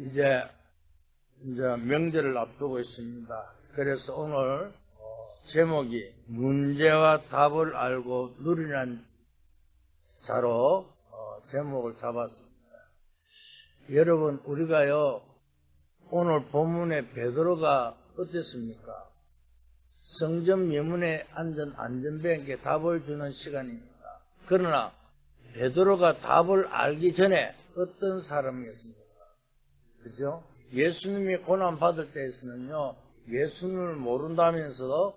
이제 명절을 앞두고 있습니다. 그래서 오늘 제목이 문제와 답을 알고 누리는 자로 제목을 잡았습니다. 여러분, 우리가요 오늘 본문의 베드로가 어땠습니까? 성전 예문에 앉은 안전뱅이께 답을 주는 시간입니다. 그러나 베드로가 답을 알기 전에 어떤 사람이었습니까? 그죠? 예수님이 고난받을 때에서는요, 예수님을 모른다면서도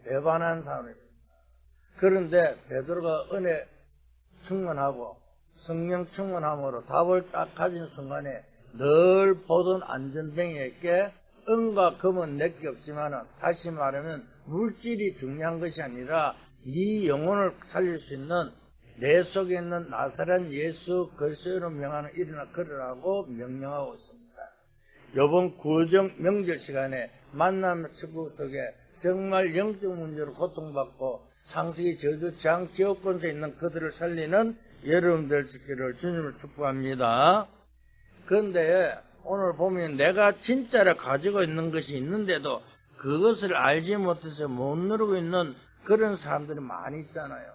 배반한 사람입니다. 그런데 베드로가 은혜 충만하고 성령 충만함으로 답을 딱 가진 순간에 늘 보던 안전뱅이에게 은과 금은 내게 없지만은, 다시 말하면 물질이 중요한 것이 아니라 네 영혼을 살릴 수 있는 내 속에 있는 나사렛 예수 그리스도로 명하는 일어나 걸으라고 명령하고 있습니다. 이번 구정 명절 시간에 만남 축복 속에 정말 영적 문제로 고통받고 창세기 저주 재앙 지옥권세에 있는 그들을 살리는 여러분들 있기를 주님을 축복합니다. 그런데 오늘 보면 내가 진짜로 가지고 있는 것이 있는데도 그것을 알지 못해서 못 누리고 있는 그런 사람들이 많이 있잖아요.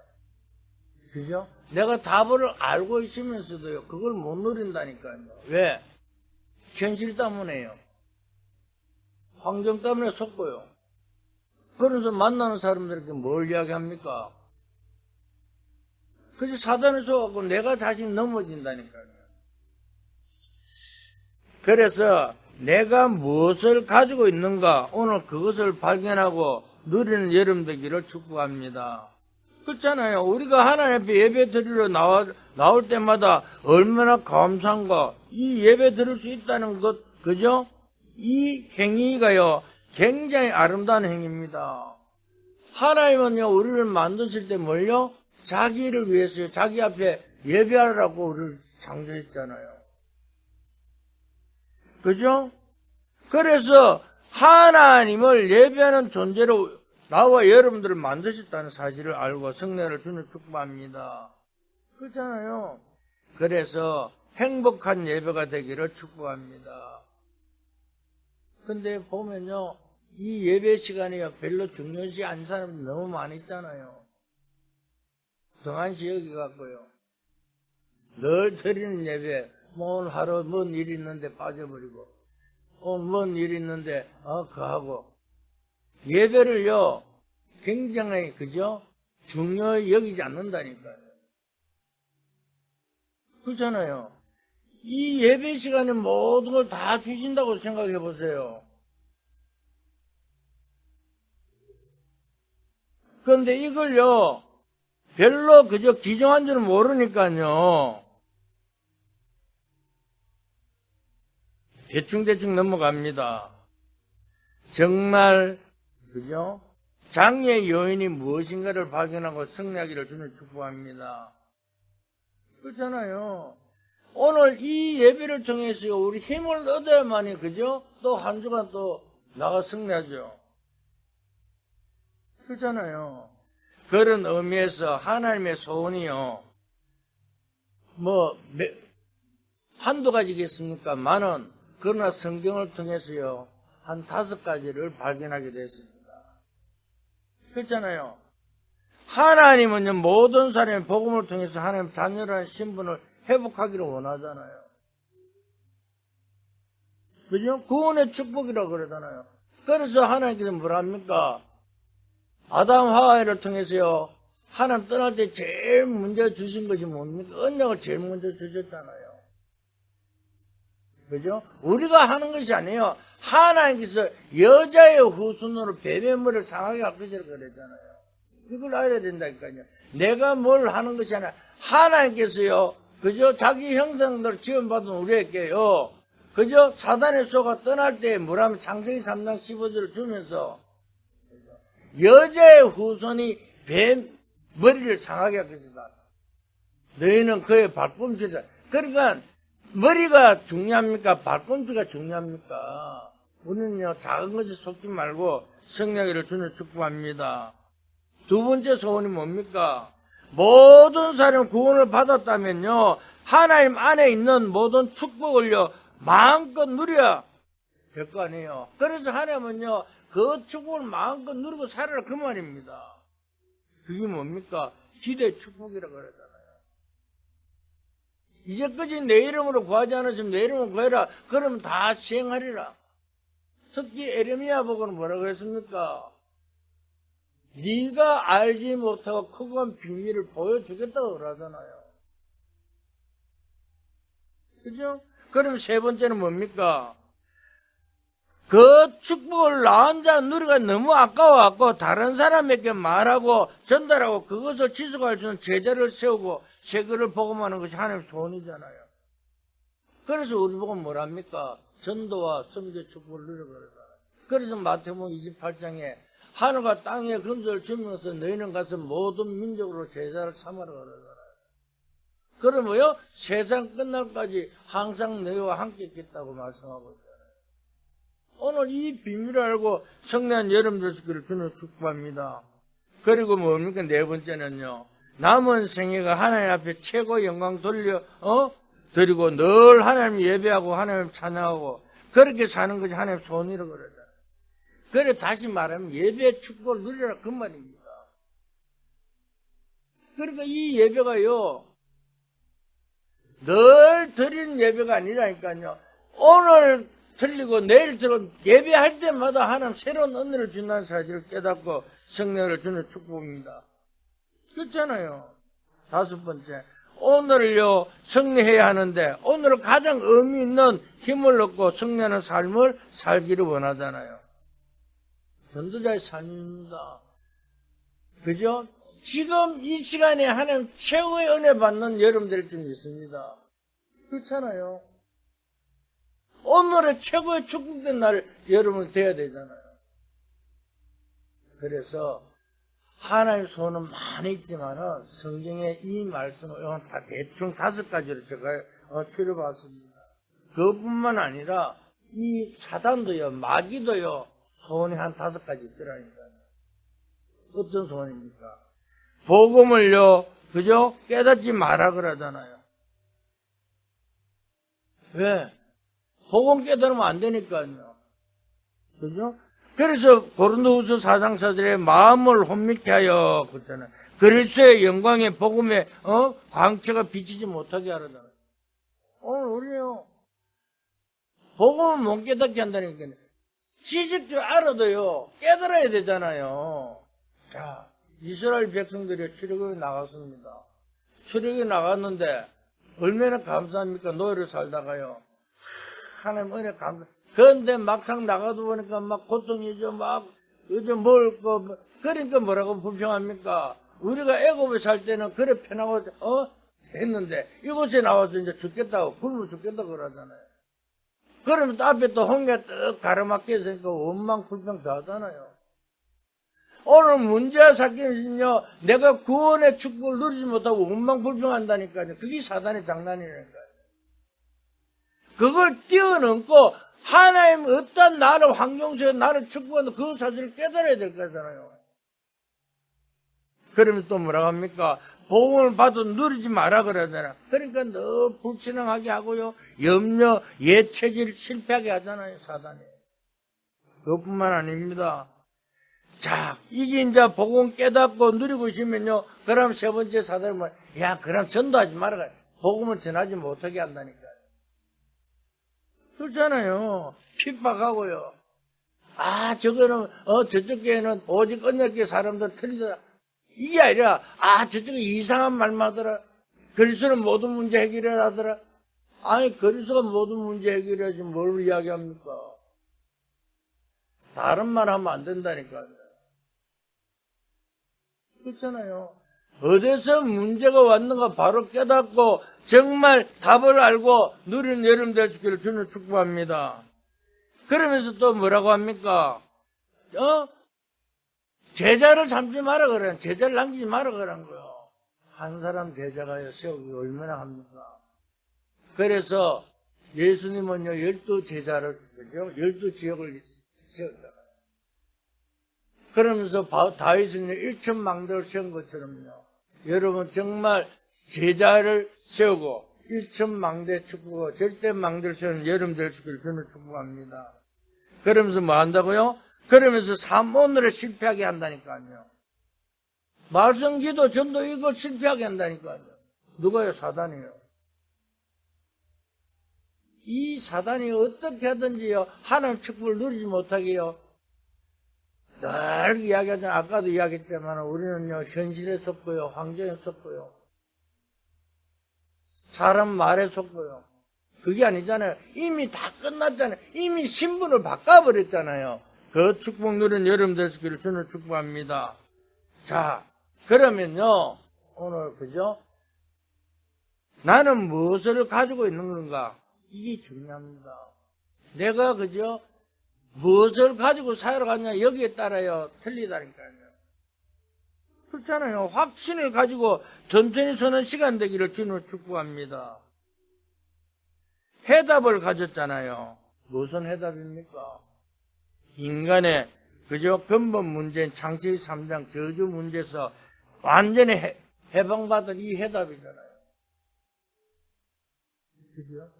그죠? 내가 답을 알고 있으면서도요, 그걸 못 누린다니까요. 왜? 현실 때문에요. 환경 때문에 속고요. 그래서 만나는 사람들에게 뭘 이야기합니까? 그저 사단에 속고 내가 자신 넘어진다니까요. 그래서 내가 무엇을 가지고 있는가, 오늘 그것을 발견하고 누리는 여러분 되기를 축복합니다. 그렇잖아요. 우리가 하나님 앞에 예배 드리러 나올 때마다 얼마나 감사한가. 이 예배 드릴 수 있다는 것, 그죠? 이 행위가요, 굉장히 아름다운 행위입니다. 하나님은요, 우리를 만드실 때 뭘요? 자기를 위해서요, 자기 앞에 예배하라고 우리를 창조했잖아요. 그죠? 그래서 하나님을 예배하는 존재로 나와 여러분들을 만드셨다는 사실을 알고 성례를 주는 축복합니다. 그렇잖아요. 그래서 행복한 예배가 되기를 축복합니다. 근데 보면요, 이 예배 시간이요, 별로 중요시 않은 사람이 너무 많이 있잖아요. 등한시 여기 갖고요, 늘 드리는 예배, 오늘 하루 뭔 일이 있는데 빠져버리고, 오늘 뭔 일이 있는데 그하고, 예배를요 굉장히, 그죠, 중요히 여기지 않는다니까요. 그렇잖아요. 이 예배 시간에 모든 걸 다 주신다고 생각해 보세요. 그런데 이걸요 별로 그저 기정한 줄 모르니까요 대충 넘어갑니다. 정말, 그죠? 장애의 요인이 무엇인가를 발견하고 승리하기를 주는 축복합니다. 그렇잖아요. 오늘 이 예배를 통해서 우리 힘을 얻어야만이, 그죠? 또 한 주간 또 나가 승리하죠. 그렇잖아요. 그런 의미에서 하나님의 소원이요, 한두 가지겠습니까? 많은, 그러나 성경을 통해서요, 한 5가지를 발견하게 됐습니다. 그렇잖아요. 하나님은요, 모든 사람의 복음을 통해서 하나님 자녀라는 신분을 회복하기를 원하잖아요. 그죠? 구원의 축복이라고 그러잖아요. 그래서 하나님께서 뭐랍니까? 아담 하와를 통해서요, 하나님 떠날 때 제일 먼저 주신 것이 뭡니까? 언약을 제일 먼저 주셨잖아요. 그죠? 우리가 하는 것이 아니에요. 하나님께서 여자의 후손으로 베베물을 상하게 할 것이라고 그랬잖아요. 이걸 알아야 된다니까요. 내가 뭘 하는 것이 아니라 하나님께서요, 그죠? 자기 형상대로 지원받은 우리에게요, 그죠? 사단의 소가 떠날 때 뭐라면 창세기 3장 15절을 주면서 여자의 후손이 머리를 상하게 할 것이다. 너희는 그의 발꿈치다. 그러니까 머리가 중요합니까? 발꿈치가 중요합니까? 우리는요, 작은 것에 속지 말고 성령을 주는 축복합니다. 두 번째 소원이 뭡니까? 모든 사람이 구원을 받았다면요, 하나님 안에 있는 모든 축복을요, 마음껏 누려야 될 거 아니에요. 그래서 하나님은요, 그 축복을 마음껏 누리고 살아라 그 말입니다. 그게 뭡니까? 기도의 축복이라고 그러잖아요. 이제까지 내 이름으로 구하지 않았으면 내 이름으로 구해라. 그러면 다 시행하리라. 특히 에레미야 보고는 뭐라고 했습니까? 네가 알지 못하고 크고한 비밀을 보여주겠다고 그러잖아요. 그죠? 그럼 세 번째는 뭡니까? 그 축복을 나 혼자 누리가 너무 아까워갖고 다른 사람에게 말하고 전달하고 그것을 지속할 수 있는 제자를 세우고 세계를 복음하는 것이 하나님의 소원이잖아요. 그래서 우리 보고 뭐랍니까? 전도와 선교 축복을 누리고 그러잖아요. 그래서 마태복음 28장에 하늘과 땅의 근소를 주면서 너희는 가서 모든 민족으로 제자를 삼으라 그러잖아요. 그러면요, 세상 끝날까지 항상 너희와 함께 있겠다고 말씀하고 있잖아요. 오늘 이 비밀을 알고 성례한 여러분들 되시기를 주는 축복합니다. 그리고 뭡니까? 네 번째는요, 남은 생애가 하나님 앞에 최고 영광 드리고 늘 하나님 예배하고 하나님 찬양하고 그렇게 사는 것이 하나님 소원이라고 그러잖아요. 그래 다시 말하면 예배의 축복을 누리라 그 말입니다. 그러니까 이 예배가요, 늘 드리는 예배가 아니라니까요. 오늘 틀리고 내일 들어 예배할 때마다 하나님 새로운 은혜를 준다는 사실을 깨닫고 성령을 주는 축복입니다. 그렇잖아요. 다섯 번째, 오늘을요 성례해야 하는데 오늘은 가장 의미 있는 힘을 얻고 성례하는 삶을 살기를 원하잖아요. 전도자의 삶입니다. 그죠? 지금 이 시간에 하나님 최고의 은혜 받는 여러분들이 좀 있습니다. 그렇잖아요. 오늘의 최고의 축복된 날 여러분 돼야 되잖아요. 그래서 하나님의 소원은 많이 있지만은 성경에 이 말씀을 다 대충 5가지로 제가 추려봤습니다. 그뿐만 아니라 이 사단도요, 마귀도요, 소원이 한 5가지 있더라니까요. 어떤 소원입니까? 복음을요, 그죠? 깨닫지 마라 그러잖아요. 왜? 복음 깨달으면 안 되니까요. 그죠? 그래서 고린도후서 4장 4절에 마음을 혼미케 하여 그렇잖아요. 그리스도의 영광의 복음의 광채가 비치지 못하게 하라잖아요. 오늘 우리요, 복음을 못 깨닫게 한다니까요. 지식줄 알아도요, 깨달아야 되잖아요. 자, 이스라엘 백성들이 출애굽에 나갔습니다. 출애굽에 나갔는데 얼마나 감사합니까? 노예로 살다가요. 하나님 은혜 감사. 그런데 막상 나가도 보니까 막 고통이죠. 막 요즘 뭘 그러니까 뭐라고 불평합니까? 우리가 애굽에 살 때는 그래 편하고 했는데 이곳에 나와서 이제 죽겠다고 굶어 죽겠다고 그러잖아요. 그러면 또 앞에 또 홍해가 떡 가로막혀 있으니까 원망 불평 다 하잖아요. 오늘 문제와 사건은요, 내가 구원의 축복을 누리지 못하고 원망 불평한다니까요. 그게 사단의 장난이라니까요. 그걸 뛰어넘고 하나님 어떤 나를 환경 속에 나를 축복하는 그 사실을 깨달아야 될 거잖아요. 그러면 또 뭐라고 합니까? 복음을 받아 누리지 마라 그러잖아요. 그러니까 너 불신앙하게 하고요, 염려, 예체질 실패하게 하잖아요, 사단이. 그것뿐만 아닙니다. 자, 이게 이제 복음 깨닫고 누리고 있으면요, 그럼 세 번째 사단은 뭐, 야, 그럼 전도하지 말아라. 복음을 전하지 못하게 한다니까. 그렇잖아요. 핍박하고요. 아, 저거는, 저쪽 교회는 오직 언약계 사람들 틀리더라. 이게 아니라, 아, 저쪽은 이상한 말만 하더라. 그리스도는 모든 문제 해결해 하더라. 아니, 그리스도가 모든 문제 해결해야지 뭘 이야기합니까? 다른 말 하면 안 된다니까요. 그렇잖아요. 어디서 문제가 왔는가 바로 깨닫고 정말 답을 알고 누리는 여러분 될 수 있기를 주는 축복합니다. 그러면서 또 뭐라고 합니까? 제자를 삼지 마라 그래. 제자를 남기지 마라 그런 거요. 한 사람 제자가 세우기 얼마나 합니까? 그래서 예수님은요, 12제자를, 그죠? 12지역을 세웠잖아요. 그러면서 다윗은 1천망대를 세운 것처럼요. 여러분 정말 제자를 세우고 일천망대 축복하고 절대 망대를 세우는 여름 될 수 있기를 주는 축복합니다. 그러면서 뭐 한다고요? 그러면서 오늘에 실패하게 한다니까요. 말썽기도 전도 이걸 실패하게 한다니까요. 누가요? 사단이요. 이 사단이 어떻게 하든지요, 하나님 축복을 누리지 못하게요, 늘 이야기하잖아요. 아까도 이야기했지만 우리는요, 현실에 속고요, 환경에 속고요, 사람 말에 속고요. 그게 아니잖아요. 이미 다 끝났잖아요. 이미 신분을 바꿔버렸잖아요. 그 축복 누린 여름 되시기를 저는 축복합니다. 자, 그러면요, 오늘, 그죠? 나는 무엇을 가지고 있는 건가? 이게 중요합니다. 내가, 그죠? 무엇을 가지고 살아가냐, 여기에 따라요, 틀리다니까요. 그렇잖아요. 확신을 가지고 든든히 서는 시간 되기를 주는 축복합니다. 해답을 가졌잖아요. 무슨 해답입니까? 인간의, 그죠? 근본 문제인 창세기 3장 저주 문제에서 완전히 해방받은 이 해답이잖아요. 그죠?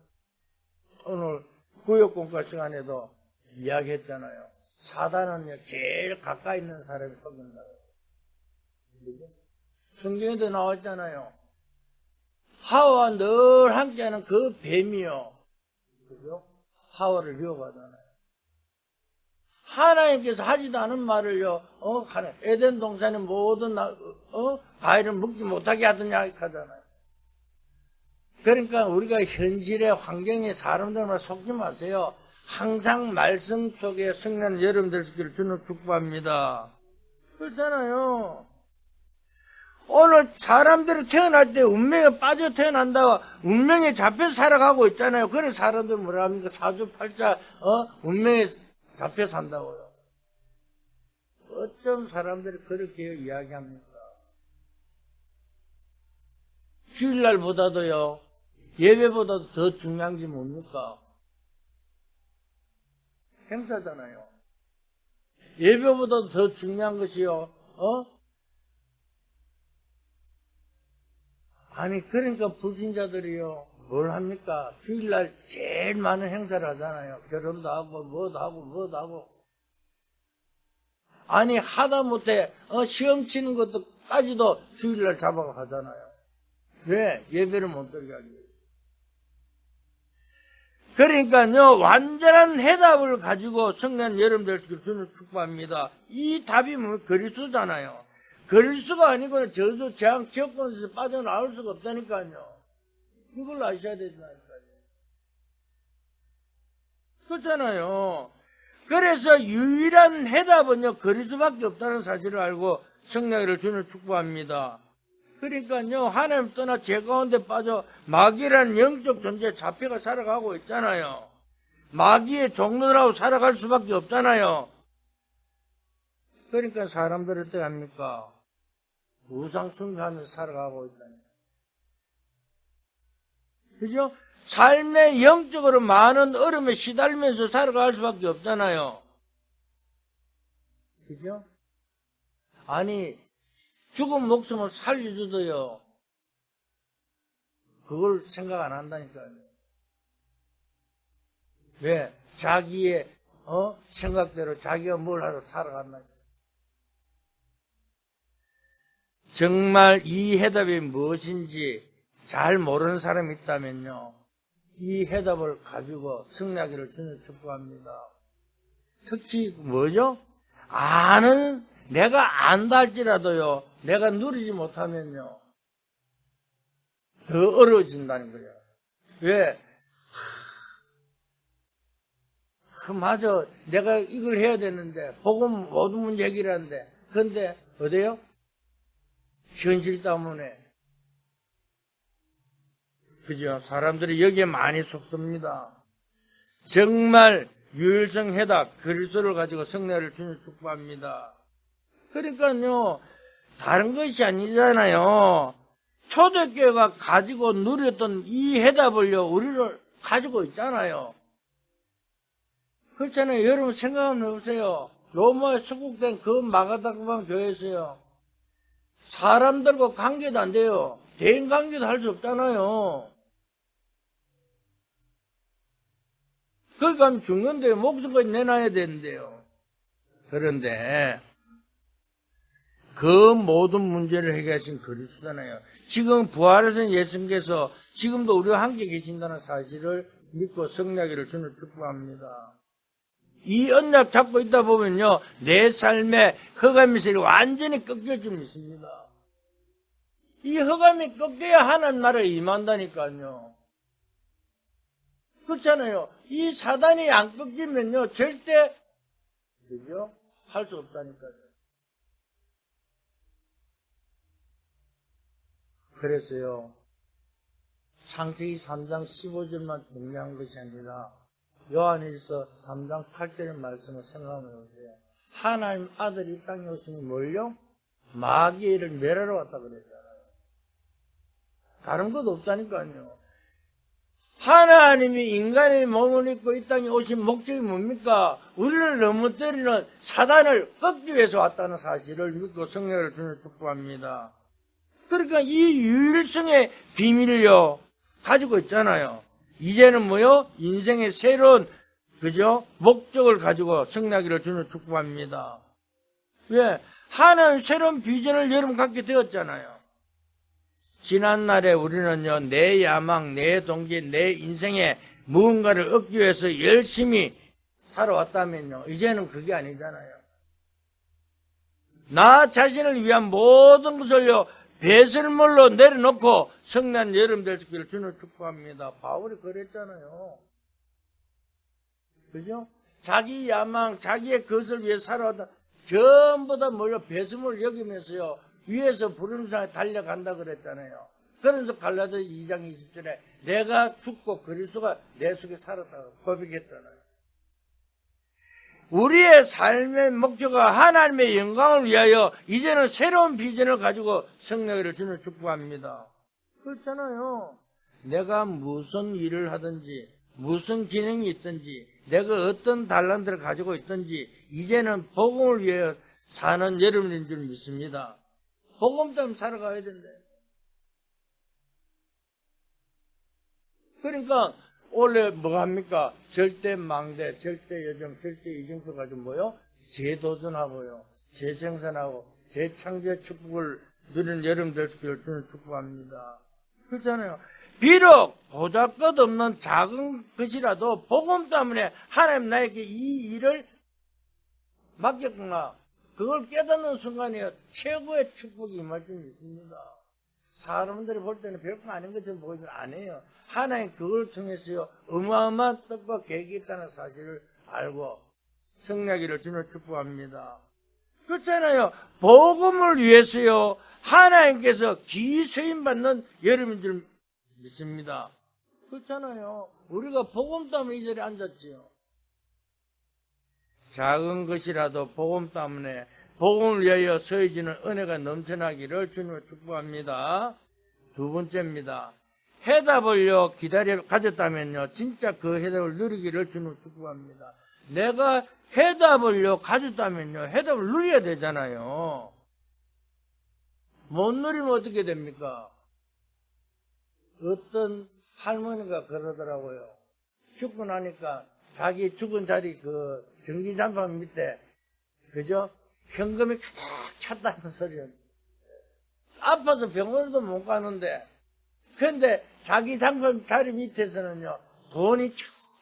오늘 구역공과 시간에도 이야기했잖아요. 사단은요, 제일 가까이 있는 사람이 속인다고. 그죠? 성경에도 나왔잖아요. 하와와 늘 함께하는 그 뱀이요. 그죠? 하와를 유혹하잖아요. 하나님께서 하지도 않은 말을요, 에덴 동산의 모든, 과일을 먹지 못하게 하더냐, 하잖아요. 그러니까 우리가 현실의 환경에 사람들만 속지 마세요. 항상 말씀 속에 성령 여러분들 있기를 주는 축복합니다. 그렇잖아요. 오늘 사람들이 태어날 때 운명에 빠져 태어난다고 운명에 잡혀 살아가고 있잖아요. 그래서 사람들은 뭐라 합니까? 사주팔자, 운명에 잡혀 산다고요. 어쩜 사람들이 그렇게 이야기합니까? 주일날보다도요, 예배보다도 더 중요한 게 뭡니까? 행사잖아요. 예배보다도 더 중요한 것이요, 아니, 그러니까 불신자들이요, 뭘 합니까? 주일날 제일 많은 행사를 하잖아요. 결혼도 하고, 뭐도 하고, 뭐도 하고. 아니, 하다못해, 시험 치는 것도까지도 주일날 잡아가 하잖아요. 왜? 예배를 못 들게 하기 위해서. 그러니까요, 완전한 해답을 가지고 성령 여러분들 주는 축복합니다. 이 답이 뭐 그리스도잖아요. 그리스도가 아니고는 저주, 재앙, 지역권에서 빠져나올 수가 없다니까요. 이걸 아셔야 된다니까요. 그렇잖아요. 그래서 유일한 해답은요, 그리스도밖에 없다는 사실을 알고 성령을 주는 축복합니다. 그러니까요, 하나님 떠나 죄 가운데 빠져 마귀라는 영적 존재에 잡혀가 살아가고 있잖아요. 마귀의 종로라고 살아갈 수밖에 없잖아요. 그러니까 사람들은 어떻게 합니까? 우상 숭배하면서 살아가고 있다니. 그죠? 삶의 영적으로 많은 얼음에 시달리면서 살아갈 수밖에 없잖아요. 그죠? 아니, 죽은 목숨을 살려주도요, 그걸 생각 안 한다니까요. 왜? 자기의, 생각대로 자기가 뭘 하러 살아간다니까요. 정말 이 해답이 무엇인지 잘 모르는 사람이 있다면요, 이 해답을 가지고 승리하기를 주는 축복합니다. 특히 뭐죠? 내가 안다 할지라도요, 내가 누리지 못하면요, 더 어려워진다는 거예요. 왜? 맞아, 내가 이걸 해야 되는데, 복음 모든 문제 해결하는데, 그런데 어때요? 현실 때문에. 그죠? 사람들이 여기에 많이 속습니다. 정말 유일성 해답, 그리스도를 가지고 성례를 주는 축복합니다. 그러니까요, 다른 것이 아니잖아요. 초대교회가 가지고 누렸던 이 해답을요, 우리를 가지고 있잖아요. 그렇잖아요. 여러분 생각 한번 해보세요. 로마에 수국된 그 마가다그방 교회에서요, 사람들과 관계도 안 돼요. 대인 관계도 할 수 없잖아요. 거기 가면 죽는데요. 목숨까지 내놔야 되는데요. 그런데 그 모든 문제를 해결하신 그리스도잖아요. 지금 부활하신 예수님께서 지금도 우리와 함께 계신다는 사실을 믿고 승리하기를 주는 축복합니다. 이 언약 잡고 있다 보면요, 내 삶의 흑암이 완전히 꺾일 줄 믿습니다. 이 흑암이 꺾여야 하나님 나라에 임한다니까요. 그렇잖아요. 이 사단이 안 꺾이면요, 절대, 그죠? 할 수 없다니까요. 그래서요, 창세기 3장 15절만 중요한 것이 아니라, 요한일서 3장 8절의 말씀을 생각해 보세요. 하나님 아들이 이 땅에 오신 뭘요? 마귀를 멸하러 왔다 그랬잖아요. 다른 것도 없다니까요. 하나님이 인간의 몸을 입고 이 땅에 오신 목적이 뭡니까? 우리를 넘어뜨리는 사단을 꺾기 위해서 왔다는 사실을 믿고 성령을 주는 축복합니다. 그러니까 이 유일성의 비밀을요, 가지고 있잖아요. 이제는 뭐요? 인생의 새로운, 그죠? 목적을 가지고 승리하기를 주는 축복합니다. 왜? 하나님 새로운 비전을 여러분 갖게 되었잖아요. 지난날에 우리는요, 내 야망, 내 동기, 내 인생에 무언가를 얻기 위해서 열심히 살아왔다면요, 이제는 그게 아니잖아요. 나 자신을 위한 모든 것을요, 배설물로 내려놓고 성난 여러분 될 수 있기를 주는 축복합니다. 바울이 그랬잖아요. 그죠? 자기 야망, 자기의 것을 위해 살아왔다. 전부 다 뭐요? 배설물을 여기면서요, 위에서 부름상에 달려간다 그랬잖아요. 그러면서 갈라디아 2장 20절에 내가 죽고 그리스도가 내 속에 살았다고 고백했잖아요. 우리의 삶의 목표가 하나님의 영광을 위하여 이제는 새로운 비전을 가지고 승리를 주는 축복합니다. 그렇잖아요. 내가 무슨 일을 하든지 무슨 기능이 있든지 내가 어떤 달란트를 가지고 있든지 이제는 복음을 위해 사는 여러분인 줄 믿습니다. 복음 때문에 살아가야 된대. 그러니까 원래 뭐 합니까? 절대 망대, 절대 여정, 절대 이정표 가지고 뭐요? 재도전하고요, 재생산하고 재창조의 축복을 누리는 여러분 될 수 있기를 주는 축복합니다. 그렇잖아요. 비록 보잘것없는 작은 것이라도 복음 때문에 하나님 나에게 이 일을 맡겼구나, 그걸 깨닫는 순간에 최고의 축복이 임할 줄 믿습니다. 사람들이 볼 때는 별거 아닌 것처럼 보이면 안 해요. 하나님 그걸 통해서요, 어마어마한 뜻과 계획이 있다는 사실을 알고 승리하기를 주는 축복합니다. 그렇잖아요. 복음을 위해서요, 하나님께서 기서임 받는 여러분인 줄 믿습니다. 그렇잖아요. 우리가 복음 때문에 이 자리에 앉았지요. 작은 것이라도 복음 때문에 복음을 위하여 서해지는 은혜가 넘쳐나기를 주님을 축복합니다. 두 번째입니다. 해답을요, 가졌다면요, 진짜 그 해답을 누리기를 주님을 축복합니다. 내가 해답을요, 가졌다면요, 해답을 누려야 되잖아요. 못 누리면 어떻게 됩니까? 어떤 할머니가 그러더라고요. 죽고 나니까 자기 죽은 자리 그 전기장판 밑에, 그죠? 현금이 가득 찼다는 소리는. 아파서 병원에도 못 가는데, 근데 자기 장판 자리 밑에서는요, 돈이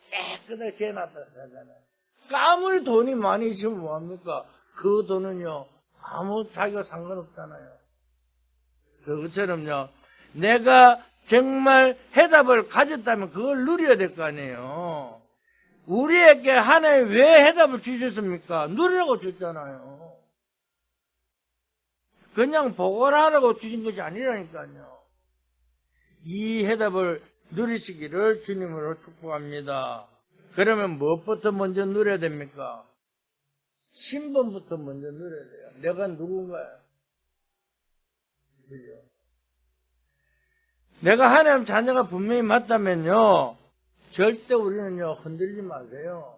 깨끗하게 재놨다 하잖아요. 그러니까 아무리 돈이 많이 있으면 뭐합니까? 그 돈은요, 아무 자기가 상관없잖아요. 그것처럼요, 내가 정말 해답을 가졌다면 그걸 누려야 될 거 아니에요. 우리에게 하나님 왜 해답을 주셨습니까? 누리라고 줬잖아요. 그냥 보관하라고 주신 것이 아니라니까요. 이 해답을 누리시기를 주님으로 축복합니다. 그러면 무엇부터 먼저 누려야 됩니까? 신분부터 먼저 누려야 돼요. 내가 누군가요? 그죠? 내가 하나님 자녀가 분명히 맞다면요, 절대 우리는요, 흔들리지 마세요.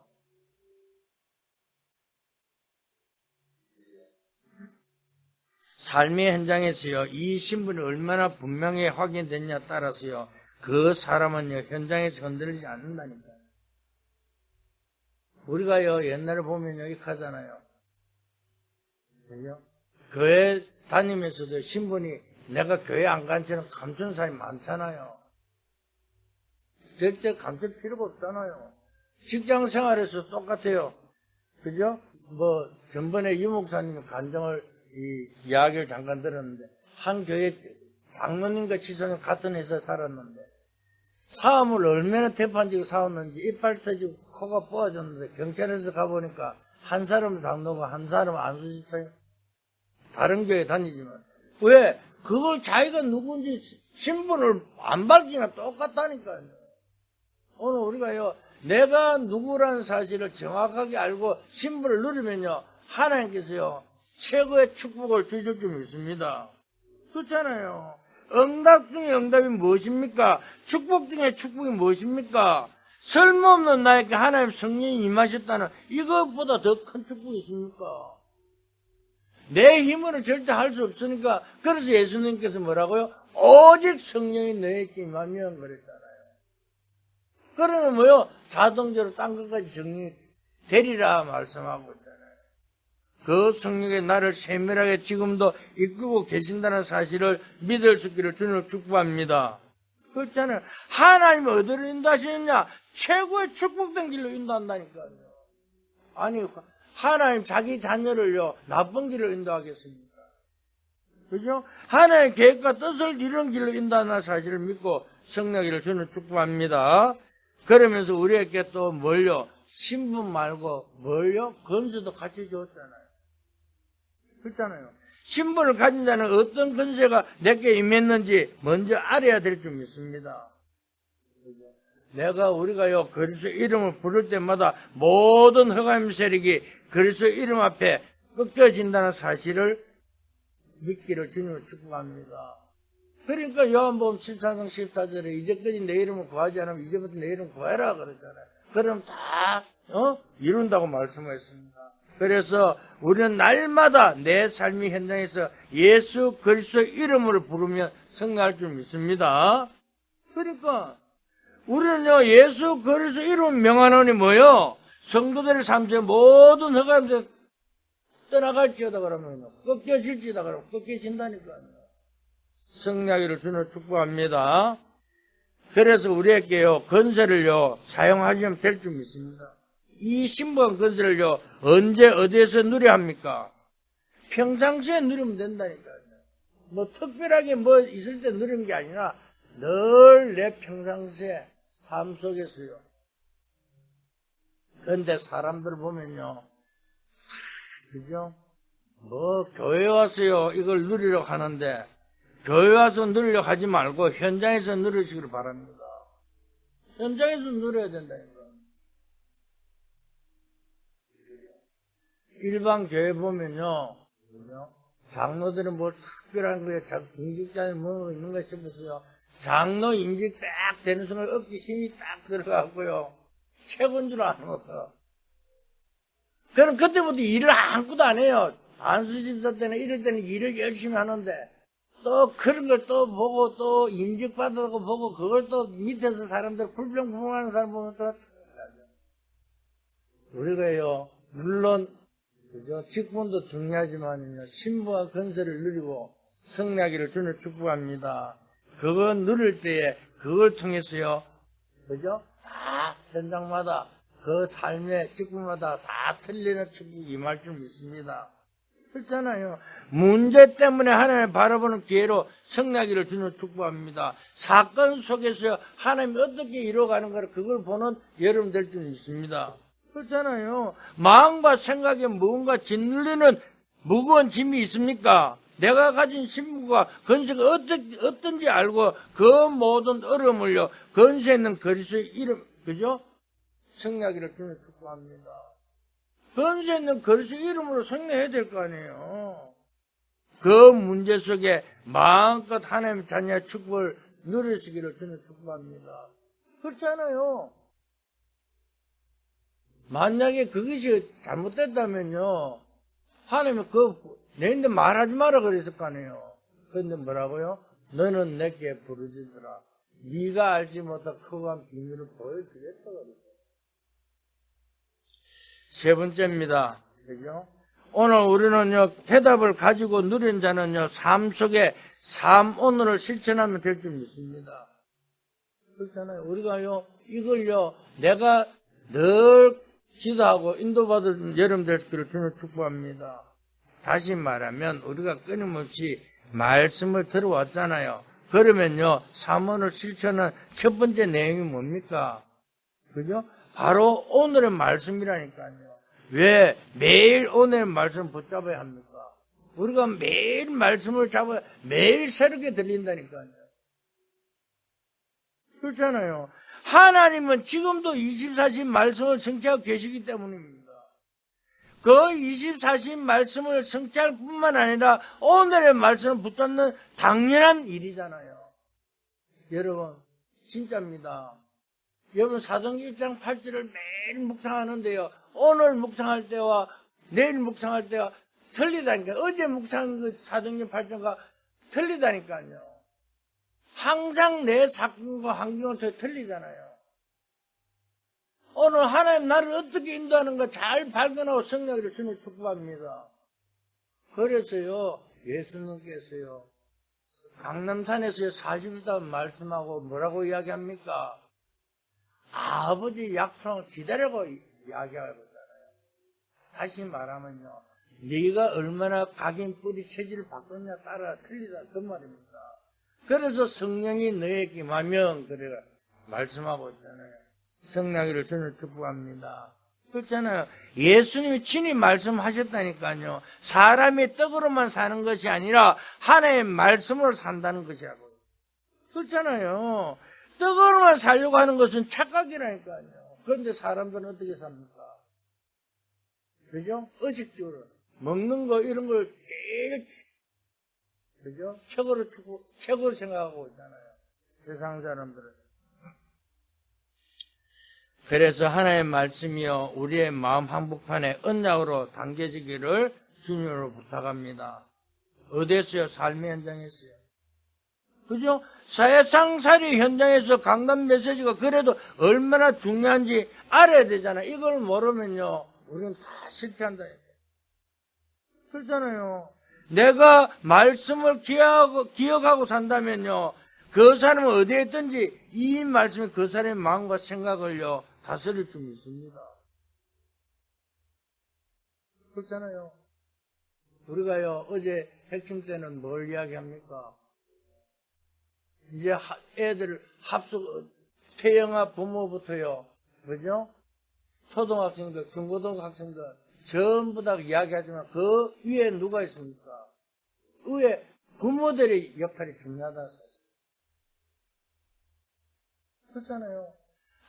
삶의 현장에서요, 이 신분이 얼마나 분명히 확인됐냐에 따라서요, 그 사람은요, 현장에서 흔들리지 않는다니까요. 그렇잖아요. 내가 하나님 자녀가 분명히 맞다면요, 절대 우리는요, 흔들리지 마세요. 삶의 현장에서요, 이 신분이 얼마나 분명히 확인됐냐에 따라서요, 그 사람은요, 현장에서 흔들리지 않는다니까요. 우리가요, 옛날에 보면요, 이렇게 하잖아요. 그죠? 교회 다니면서도 신분이 내가 교회 안 간 채는 감춘 사람이 많잖아요. 절대 감출 필요가 없잖아요. 직장 생활에서 똑같아요. 그죠? 뭐, 전번에 유 목사님이 간증을, 이야기를 잠깐 들었는데, 한 교회 장로님과 지사님 같은 회사에 살았는데, 사업을 얼마나 대판지고 싸웠는지 이빨 터지고 코가 부어졌는데, 경찰에서 가보니까 한 사람은 장로고 한 사람은 안수집사님. 다른 교회 다니지만. 왜? 그걸 자기가 누군지 신분을 안 밝히니까 똑같다니까요. 오늘 우리가요, 내가 누구라는 사실을 정확하게 알고 신분을 누리면요, 하나님께서요, 최고의 축복을 주실 줄 믿습니다. 그렇잖아요. 응답 중에 응답이 무엇입니까? 축복 중에 축복이 무엇입니까? 쓸모없는 나에게 하나님 성령이 임하셨다는 이것보다 더 큰 축복이 있습니까? 내 힘으로는 절대 할 수 없으니까, 그래서 예수님께서 뭐라고요? 오직 성령이 너에게 임하면 그랬잖아요. 그러면 뭐요? 자동적으로 딴 것까지 정리 되리라 말씀하고 있잖아요. 그 성령이 나를 세밀하게 지금도 이끌고 계신다는 사실을 믿을 수 있기를 주님을 축복합니다. 그렇잖아요. 하나님이 어디로 인도하시느냐? 최고의 축복된 길로 인도한다니까요. 아니, 하나님 자기 자녀를요, 나쁜 길로 인도하겠습니까? 그죠? 하나님의 계획과 뜻을 이룬 길로 인도하는 사실을 믿고 성령을 주는 축복합니다. 그러면서 우리에게 또 뭘요? 신분 말고 뭘요? 건수도 같이 줬잖아요. 그렇잖아요. 신분을 가진 자는 어떤 건세가 내게 임했는지 먼저 알아야 될 줄 믿습니다. 우리가요, 그리스도 이름을 부를 때마다 모든 흑암 세력이 그리스도 이름 앞에 꺾여진다는 사실을 믿기를 주님을 축복합니다. 그러니까 요한복음 14장 14절에 이제까지 내 이름을 구하지 않으면 이제부터 내 이름 구해라 그러잖아요. 그럼 다 이룬다고 말씀하셨습니다. 그래서 우리는 날마다 내 삶의 현장에서 예수 그리스도 이름을 부르면 승리할 줄 믿습니다. 그러니까 우리는요, 예수 그리스도 이름 명하노니 뭐요? 성도들의 삶에 모든 흑암에서 떠나갈지어다 그러면 꺾여질지다 그러면 꺾여진다니까요. 승리하기를 주님을 축복합니다. 그래서 우리에게요, 건설을요, 사용하시면 될 줄 믿습니다. 이 신부한 건설을요, 언제 어디에서 누려야 합니까? 평상시에 누리면 된다니까요. 뭐 특별하게 뭐 있을 때 누리는 게 아니라 늘 내 평상시에 삶 속에서요. 그런데 사람들 보면요, 그죠? 뭐 교회 와서요, 이걸 누리려고 하는데 교회 와서 누리려고 하지 말고 현장에서 누리시기를 바랍니다. 현장에서 누려야 된다니까. 일반 교회 보면요, 그죠? 장로들은 뭘 특별한 거에 중직자는 뭐 있는가 싶었어요. 장로 인직 딱 되는 순간 어깨 힘이 딱 들어가고요. 최고인 줄 아는 거예요. 그럼 그때부터 일을 아무것도 안 해요. 안수집사 때는 이럴 때는 일을 열심히 하는데 또 그런 걸 또 보고 또 인직받아고 보고 그걸 또 밑에서 사람들 불평불만하는 사람 보면 또 우리가요, 물론 그죠? 직분도 중요하지만요, 신부와 건설을 누리고 승리하기를 주님 축복합니다. 그거 누릴 때에 그걸 통해서요, 그죠? 다 현장마다 그 삶의 직분마다 다 틀리는 축복이 임할 줄 믿습니다. 그렇잖아요. 문제 때문에 하나님을 바라보는 기회로 승리하기를 주님 축복합니다. 사건 속에서 하나님이 어떻게 이루어가는가 그걸 보는 여러분 될 줄 믿습니다. 그렇잖아요. 마음과 생각에 무언가 짓눌리는 무거운 짐이 있습니까? 내가 가진 신분과 건세가 어떤지 알고 그 모든 어려움을요, 건세 있는 그리스도의 이름, 그죠? 승리하기를 주님 축복합니다. 건세 있는 그리스도의 이름으로 승리해야 될 거 아니에요. 그 문제 속에 마음껏 하나님의 자녀의 축복을 누리시기를 주님 축복합니다. 그렇잖아요. 만약에 그것이 잘못됐다면요, 하나님이 내인데 말하지 마라 그랬을 거 아니에요. 그런데 뭐라고요? 너는 내게 부르짖으라. 네가 알지 못한 크고한 비밀을 보여주겠다 그랬어요. 세 번째입니다. 그죠? 오늘 우리는요, 해답을 가지고 누린 자는요, 삶 속에 오늘을 실천하면 될 줄 믿습니다. 그렇잖아요. 우리가요, 이걸요, 내가 늘 기도하고 인도받은 여름 될 길을 주님 축복합니다. 다시 말하면 우리가 끊임없이 말씀을 들어왔잖아요. 그러면요, 3원을 실천한 첫 번째 내용이 뭡니까? 그죠? 바로 오늘의 말씀이라니까요. 왜 매일 오늘의 말씀 붙잡아야 합니까? 우리가 매일 말씀을 잡아야 매일 새롭게 들린다니까요. 그렇잖아요. 하나님은 지금도 24시 말씀을 성취하고 계시기 때문입니다. 그 24시 말씀을 성취할 뿐만 아니라 오늘의 말씀을 붙잡는 당연한 일이잖아요. 여러분, 진짜입니다. 여러분, 사도행전 1장 8절을 매일 묵상하는데요. 오늘 묵상할 때와 내일 묵상할 때와 틀리다니까요. 어제 묵상한 그 사도행전 8장과 틀리다니까요. 항상 내 사건과 환경은 틀리잖아요. 오늘 하나님 나를 어떻게 인도하는가 잘 발견하고 성령으로 주님을 축복합니다. 그래서요, 예수님께서요, 강남산에서요, 40일 동안 말씀하고 뭐라고 이야기합니까? 아버지 약속을 기다리고 이야기하고 있잖아요. 다시 말하면요, 네가 얼마나 각인 뿌리 체질을 바꾸느냐 따라 틀리다 그 말입니다. 그래서 성령이 너에게 임하면 그래가 말씀하고 있잖아요. 성령이를 저는 축복합니다. 그렇잖아요. 예수님이 친히 말씀하셨다니까요. 사람이 떡으로만 사는 것이 아니라 하나님의 말씀으로 산다는 것이라고. 그렇잖아요. 떡으로만 살려고 하는 것은 착각이라니까요. 그런데 사람들은 어떻게 삽니까? 그죠? 의식적으로 먹는 거 이런 걸 제일 그죠? 최고로 생각하고 있잖아요. 세상 사람들은. 그래서 하나님의 말씀이요, 우리의 마음 한복판에 언약으로 담겨지기를 주님으로 부탁합니다. 어디서요? 삶의 현장에서요. 그죠? 세상살이 현장에서 강단 메시지가 그래도 얼마나 중요한지 알아야 되잖아요. 이걸 모르면요, 우리는 다 실패한다. 그렇잖아요. 내가 말씀을 기억하고 산다면요, 그 사람은 어디에 있든지 이 말씀이 그 사람의 마음과 생각을요, 다스릴 줄 믿습니다. 그렇잖아요. 우리가요, 어제 핵심 때는 뭘 이야기합니까? 이제 애들 태영아 부모부터요, 그죠? 초등학생들, 중고등학생들, 전부 다 이야기하지만 그 위에 누가 있습니까? 위에 부모들의 역할이 중요하다. 그렇잖아요.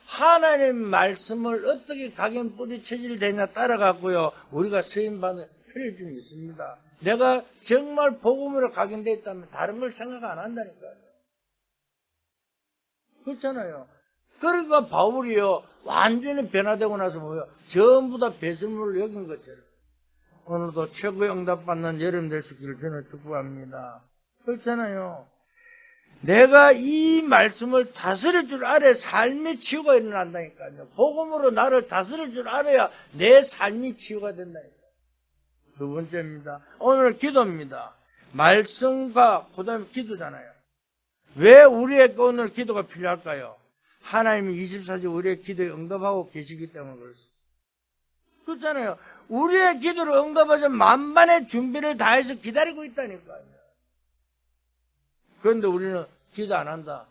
하나님 말씀을 어떻게 각인 뿌리 체질되냐 따라갔고요. 우리가 쓰임받는 필요중이 있습니다. 내가 정말 복음으로 각인되어 있다면 다른 걸 생각 안 한다니까요. 그렇잖아요. 그러니까 바울이요, 완전히 변화되고 나서 뭐예요? 전부 다 배설물을 여긴 것처럼. 오늘도 최고의 응답받는 여름 될 수 있기를 저는 축복합니다. 그렇잖아요. 내가 이 말씀을 다스릴 줄 알아야 삶의 치유가 일어난다니까요. 복음으로 나를 다스릴 줄 알아야 내 삶이 치유가 된다니까요. 두 번째입니다. 오늘 기도입니다. 말씀과 그 다음에 기도잖아요. 왜 우리에게 오늘 기도가 필요할까요? 하나님이 24시 우리의 기도에 응답하고 계시기 때문에 그렇습니다. 그렇잖아요. 우리의 기도를 응답하자 만반의 준비를 다해서 기다리고 있다니까요. 그런데 우리는 기도 안 한다.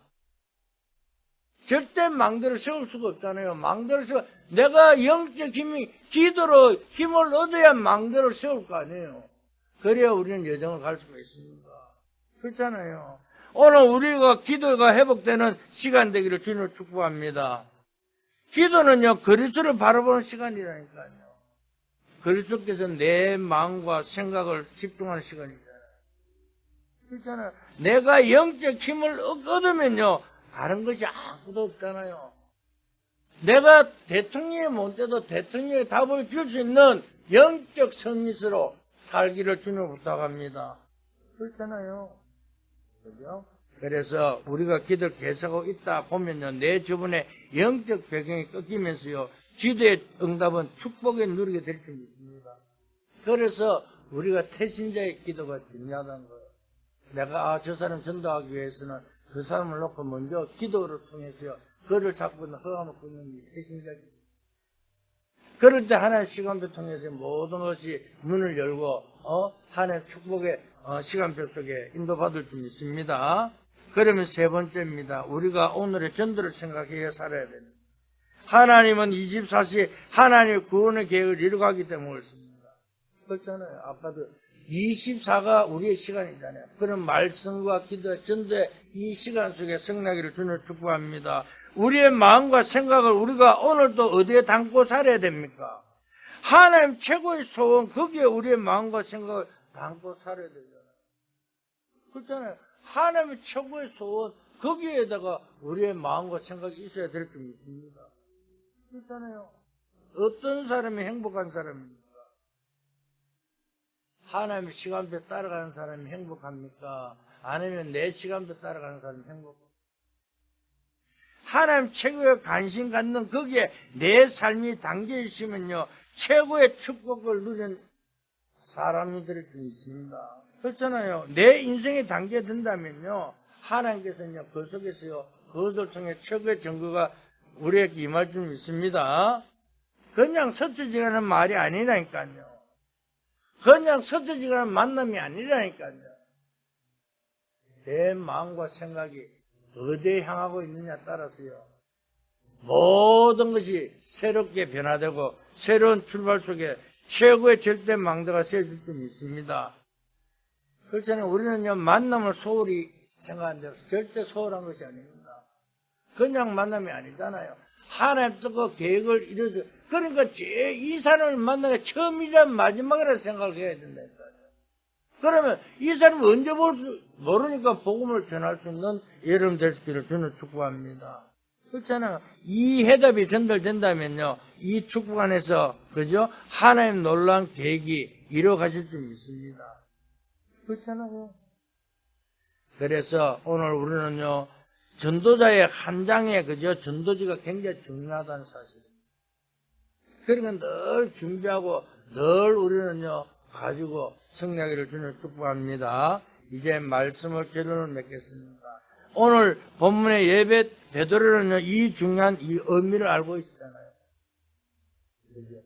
절대 망대로 세울 수가 없잖아요. 망대로 세워, 내가 영적 힘이, 기도로 힘을 얻어야 망대로 세울 거 아니에요. 그래야 우리는 여정을 갈 수가 있습니다. 그렇잖아요. 오늘 우리가 기도가 회복되는 시간 되기를 주님을 축복합니다. 기도는요, 그리스도를 바라보는 시간이라니까요. 그리스도께서 내 마음과 생각을 집중하는 시간이잖아요. 그렇잖아요. 내가 영적 힘을 얻으면요, 다른 것이 아무것도 없잖아요. 내가 대통령이 못 돼도 대통령의 답을 줄 수 있는 영적 선미스로 살기를 주님 부탁합니다. 그렇잖아요. 그죠? 그래서 우리가 기도를 계속하고 있다 보면요, 내 주변에 영적 배경이 꺾이면서요, 기도의 응답은 축복에 누리게 될 줄 믿습니다. 그래서 우리가 태신자의 기도가 중요하다는 거예요. 내가 저 사람 전도하기 위해서는 그 사람을 놓고 먼저 기도를 통해서 그를 잡고 있는 허감을 끊는 게 태신자 기도. 그럴 때 하나님 시간표 통해서 모든 것이 문을 열고 하나님 축복의 시간표 속에 인도받을 줄 믿습니다. 그러면 세 번째입니다. 우리가 오늘의 전도를 생각해 살아야 됩니다. 하나님은 24시 하나님의 구원의 계획을 이루가기 때문에 그렇습니다. 그렇잖아요. 아까도 24가 우리의 시간이잖아요. 그런 말씀과 기도, 전도의 이 시간 속에 승리하기를 주님을 축복합니다. 우리의 마음과 생각을 우리가 오늘도 어디에 담고 살아야 됩니까? 하나님 최고의 소원, 거기에 우리의 마음과 생각을 담고 살아야 되잖아요. 그렇잖아요. 하나님의 최고의 소원, 거기에다가 우리의 마음과 생각이 있어야 될 줄 믿습니다. 그렇잖아요. 어떤 사람이 행복한 사람입니까? 하나님의 시간표 따라가는 사람이 행복합니까? 아니면 내 시간표 따라가는 사람이 행복합니까? 하나님 최고의 관심 갖는 거기에 내 삶이 담겨 있으면요, 최고의 축복을 누리는 사람이 될 수 있습니다. 그렇잖아요. 내 인생에 담겨 든다면요, 하나님께서는요, 그 속에서요, 그것을 통해 최고의 증거가 우리에게 임할 줄 믿습니다. 그냥 서투지간한 말이 아니라니까요. 그냥 서투지간한 만남이 아니라니까요. 내 마음과 생각이 어디에 향하고 있느냐 따라서요, 모든 것이 새롭게 변화되고 새로운 출발 속에 최고의 절대 망대가 세워질 줄 믿습니다. 그렇잖아요. 우리는요, 만남을 소홀히 생각하는데 절대 소홀한 것이 아닙니다. 그냥 만남이 아니잖아요. 하나님 뜻과 계획을 이루어서, 그러니까 이 사람을 만나게 처음이자 마지막이라 생각을 해야 된다니까요. 그러면 이 사람이 언제 모르니까 복음을 전할 수 있는 여러분 될 수 있기를 주는 축복합니다. 그렇잖아요. 이 해답이 전달된다면요, 이 축복 안에서, 그죠? 하나님 놀라운 계획이 이루어가실 줄 믿습니다. 그렇잖아요. 그래서 오늘 우리는요, 전도자의 한 장에, 그죠? 전도지가 굉장히 중요하다는 사실입니다. 그러니까 늘 준비하고 늘 우리는요, 가지고 승리하기를 주님 축복합니다. 이제 말씀을 결론을 맺겠습니다. 오늘 본문의 예배 베드로는요, 이 중요한 이 의미를 알고 있었잖아요. 그죠?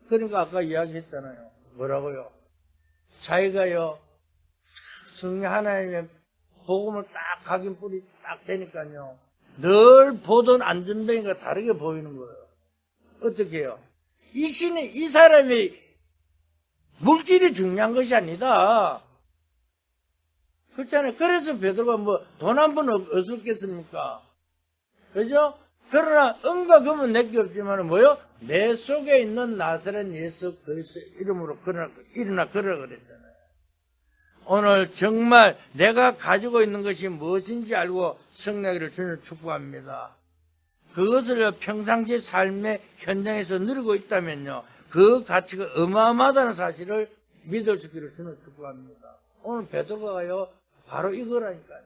그러니까 아까 이야기했잖아요. 뭐라고요? 자기가요, 성령 하나님의 복음을 딱 각인 뿌리 딱 되니까요, 늘 보던 안전뱅이가 다르게 보이는 거예요. 어떻게 해요? 이 사람이 물질이 중요한 것이 아니다. 그렇잖아요. 그래서 베드로가 돈 한 번 얻었겠습니까? 그죠? 그러나 은과 금은 내게 없지만 뭐요? 내 속에 있는 나사렛 예수 그리스도 이름으로 일어나 걸으라 그랬잖아요. 오늘 정말 내가 가지고 있는 것이 무엇인지 알고 승리하기를 주님 축복합니다. 그것을 평상시 삶의 현장에서 누리고 있다면요, 그 가치가 어마어마하다는 사실을 믿을 수 있기를 주님 축복합니다. 오늘 베드로가요, 바로 이거라니까요.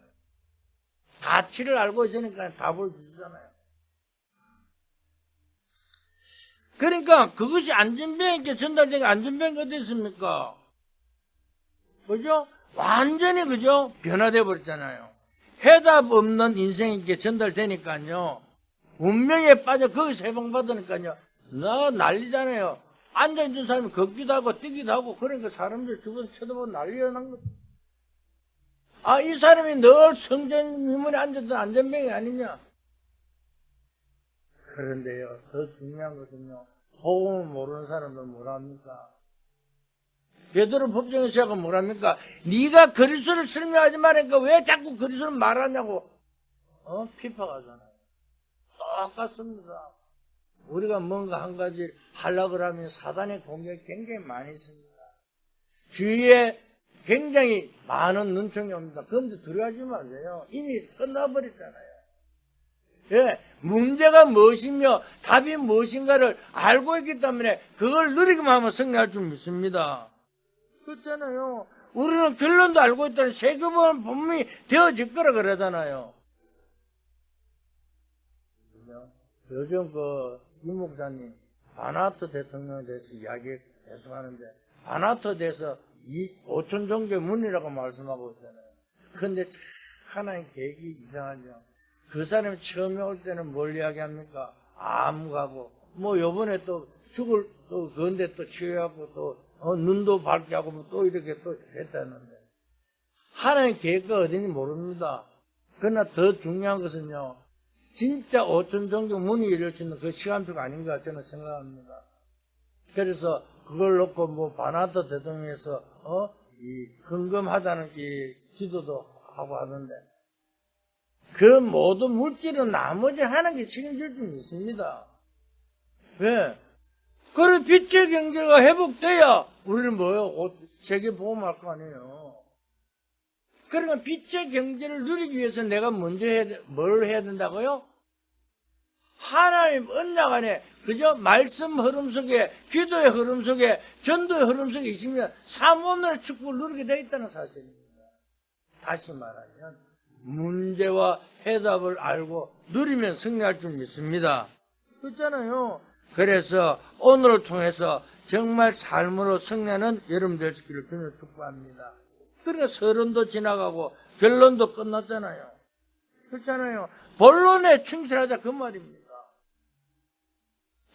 가치를 알고 있으니까 답을 주시잖아요. 그러니까 그것이 안전뱅이께 전달되게 안전뱅이가 어디 있습니까? 그죠? 완전히, 그죠? 변화되어 버렸잖아요. 해답 없는 인생에게 전달되니까요, 운명에 빠져 거기서 해방받으니까요, 난리잖아요. 앉아있는 사람이 걷기도 하고 뛰기도 하고, 그러니까 사람들 주변 쳐다보고 난리가 난 거죠. 아, 이 사람이 늘 성전 미문에 앉았던 안전뱅이 아니냐? 그런데요, 더 중요한 것은요, 복음을 모르는 사람들은 뭐랍니까? 베드로 법정에 시작은 뭐랍니까? 네가 그리스도를 설명하지 말니까 왜 자꾸 그리스도를 말하냐고 비판하잖아요. 똑같습니다. 우리가 뭔가 한 가지 하려고 하면 사단의 공격이 굉장히 많이 있습니다. 주위에 굉장히 많은 눈총이 옵니다. 그런데 두려워하지 마세요. 이미 끝나버렸잖아요. 예, 문제가 무엇이며 답이 무엇인가를 알고 있기 때문에 그걸 누리기만 하면 승리할 줄 믿습니다. 그렇잖아요. 우리는 결론도 알고 있다는 세계보험 본문이 되어질 거라 그러잖아요. 그죠? 요즘 이 목사님 바나토 대통령에 대해서 이야기 계속 하는데, 바나토에 대해서 5천 종교 문이라고 말씀하고 있잖아요. 그런데 하나님 계획이 이상하죠. 그 사람이 처음에 올 때는 뭘 이야기합니까? 암하고, 요번에 또 그런데 또 치유하고, 눈도 밝게 하고, 또 이렇게 또 했다는데. 하나님 계획가 어딘지 모릅니다. 그러나 더 중요한 것은요, 진짜 5천 종교 문이 열릴 수 있는 그 시간표가 아닌가 저는 생각합니다. 그래서 그걸 놓고 바나토 대통령에서 헌금하자는 이 기도도 하고 하는데, 그 모든 물질은 나머지 하나님께 책임질 줄 믿습니다. 왜? 그래 빛의 경제가 회복돼야 우리는 세계 보험할 거 아니에요. 그러니까 빛의 경제를 누리기 위해서 내가 먼저 뭘 해야 된다고요? 하나님 언약 안에 그저 말씀 흐름 속에, 기도의 흐름 속에, 전도의 흐름 속에 있으면 사모늘의 축복을 누리게 되어 있다는 사실입니다. 다시 말하면 문제와 해답을 알고 누리면 승리할 줄 믿습니다. 그렇잖아요. 그래서 오늘을 통해서 정말 삶으로 승리하는 여러분 될 수 있기를 주님 축복합니다. 그러니까 서론도 지나가고 결론도 끝났잖아요. 그렇잖아요. 본론에 충실하자 그 말입니다.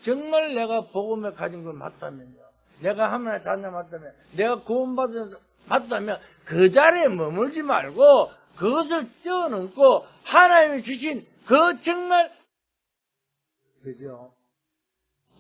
정말 내가 복음에 가진 걸 맞다면요, 내가 하나님의 자녀 맞다면, 내가 구원받은 맞다면 그 자리에 머물지 말고 그것을 뛰어넘고 하나님이 주신 그 정말 그죠?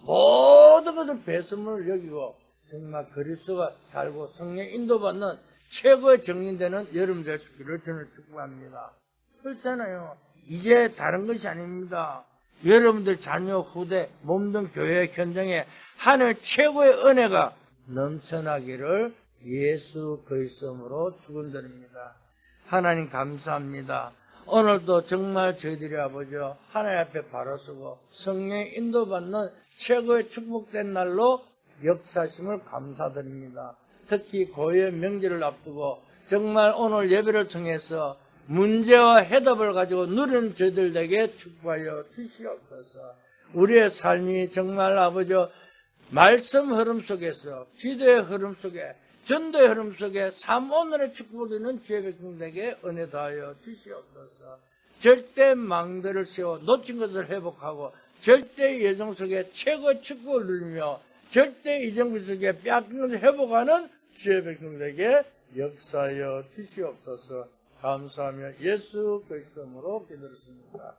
모든 것을 배설물을 여기고 정말 그리스도가 살고 성령 인도받는 최고의 정리되는 여러분 될 수 있기를 저는 축복합니다. 그렇잖아요. 이제 다른 것이 아닙니다. 여러분들 자녀, 후대, 몸든 교회 현장에 하나님의 최고의 은혜가 넘쳐나기를 예수 그리스도로 축원드립니다. 하나님 감사합니다. 오늘도 정말 저희들이 아버지 하나님 앞에 바로 서고 성령의 인도받는 최고의 축복된 날로 역사심을 감사드립니다. 특히 고유의 명절을 앞두고 정말 오늘 예배를 통해서 문제와 해답을 가지고 누리는 저희들에게 축복하여 주시옵소서. 우리의 삶이 정말 아버지 말씀 흐름 속에서, 기도의 흐름 속에, 전도의 흐름 속에 삶 오늘의 축복을 누리는 주의 백성들에게 은혜 더하여 주시옵소서. 절대 망대를 세워 놓친 것을 회복하고 절대 예정 속에 최고의 축복을 누리며 절대 이정 속에 빼앗긴 것을 회복하는 주의 백성들에게 역사하여 주시옵소서. 감사하며 예수 그리스도로 기도했습니다.